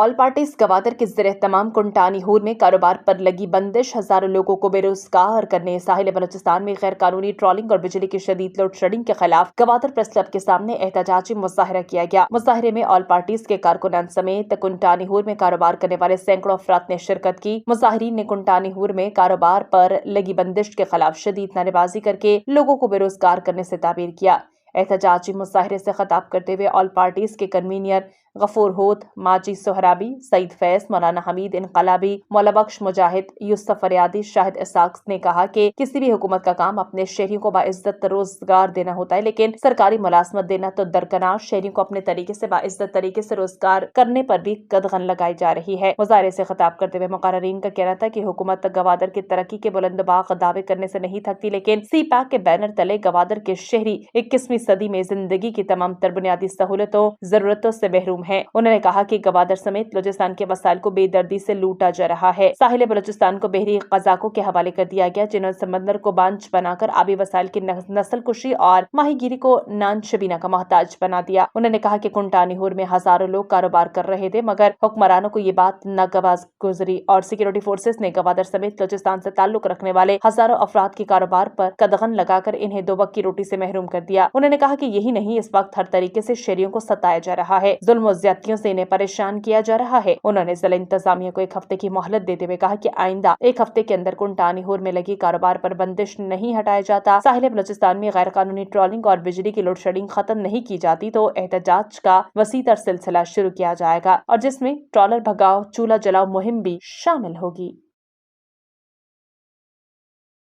All parties Gwadar के ज़रिए तमाम कुंटानी हूर में कारोबार पर लगी बंदिश हजारों लोगों को बेरोजगार करने, साहिल बलूचिस्तान में गैर कानूनी ट्रॉलिंग और बिजली की शदीद लोड शेडिंग के खिलाफ गवादर प्रेस क्लब के सामने एहतजाजी मुजाहरा किया गया। मुजाहरे में ऑल पार्टीज के कारकुनान समेत कुंटानी हूर में कारोबार करने वाले सैकड़ों अफराद ने शिरकत की। मुजाहरीन ने कुंटानी हूर में कारोबार पर लगी बंदिश के खिलाफ शदीद नारेबाजी करके लोगों को बेरोजगार करने से ताबीर किया। एहतजाजी मुजाहरे से खिताब करते हुए ऑल पार्टीज के कन्वीनर गफूर होत, माजी सोहराबी, सईद फैज, मौलाना हमीद इनकलाबी, मौला बख्श मुजाहिद, यूसुफ फरियादी, शाहिद इसाक ने कहा कि किसी भी हुकूमत का काम अपने शहरियों को बाइज्जत रोजगार देना होता है, लेकिन सरकारी मुलाजमत देना तो दरकनार शहरियों को अपने तरीके से बाइज्जत तरीके से रोजगार करने पर भी कदगन लगाई जा रही है। मुजाहरे से खिताब करते हुए मुकर्रीन का कहना था कि हुकूमत गवादर की तरक्की के बुलंदबाग दावे करने से नहीं थकती, लेकिन सी पैक के बैनर तले गवादर के शहरी 21वीं सदी में जिंदगी की तमाम तर बुनियादी सहूलतों जरूरतों से महरूम है। उन्होंने कहा कि गवादर समेत बलूचिस्तान के वसाइल को बेदर्दी से लूटा जा रहा है। साहिल बलूचिस्तान को बहरी कज़ाकों के हवाले कर दिया गया, जिन्होंने समंदर को बांझ बनाकर आबी वसाइल की नस्ल कुशी और माहीगीरी को नान शबीना का मोहताज बना दिया। उन्होंने कहा कि कुंटानी हूर में हजारों लोग कारोबार कर रहे थे, मगर हुक्मरानों को ये बात नागवाज गुजरी और सिक्योरिटी फोर्सेस ने गवादर समेत बलूचिस्तान से ताल्लुक रखने वाले हजारों अफराद के कारोबार पर कदगन लगाकर इन्हें दो वक्त की रोटी से महरूम कर दिया। उन्होंने कहा कि यही नहीं, इस वक्त हर तरीके से शहरियों को सताया जा रहा है, जुल्म और ज्यादतियों से इन्हें परेशान किया जा रहा है। उन्होंने जिला इंतजामिया को 1 हफ्ते की मोहलत देते हुए कहा कि आइंदा 1 हफ्ते के अंदर कुंटानी हूर में लगी कारोबार पर बंदिश नहीं हटाया जाता, साहिल बलूचिस्तान में गैर कानूनी ट्रॉलिंग और बिजली की लोड शेडिंग खत्म नहीं की जाती, तो एहतजाज का वसीतर सिलसिला शुरू किया जाएगा और जिसमें ट्रॉलर भगाओ चूल्हा जलाओ मुहिम भी शामिल होगी।